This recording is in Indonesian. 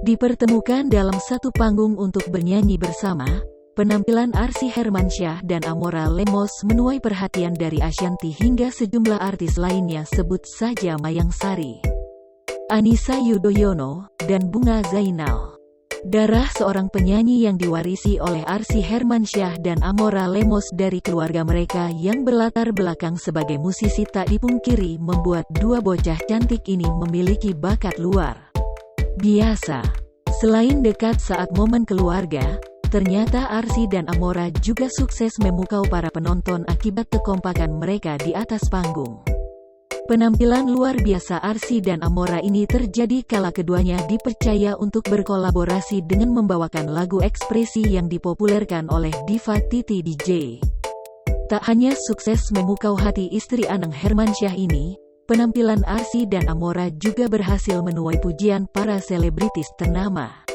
Dipertemukan dalam satu panggung untuk bernyanyi bersama, penampilan Arsy Hermansyah dan Amora Lemos menuai perhatian dari Ashanty hingga sejumlah artis lainnya, sebut saja Mayang Sari, Anissa Yudhoyono, dan Bunga Zainal. Darah seorang penyanyi yang diwarisi oleh Arsy Hermansyah dan Amora Lemos dari keluarga mereka yang berlatar belakang sebagai musisi tak dipungkiri membuat dua bocah cantik ini memiliki bakat luar biasa. Selain dekat saat momen keluarga, ternyata Arsy dan Amora juga sukses memukau para penonton akibat kekompakan mereka di atas panggung. Penampilan luar biasa Arsy dan Amora ini terjadi kala keduanya dipercaya untuk berkolaborasi dengan membawakan lagu Ekspresi yang dipopulerkan oleh diva Titi DJ. Tak hanya sukses memukau hati istri Anang Hermansyah ini, penampilan Arsy dan Amora juga berhasil menuai pujian para selebritis ternama.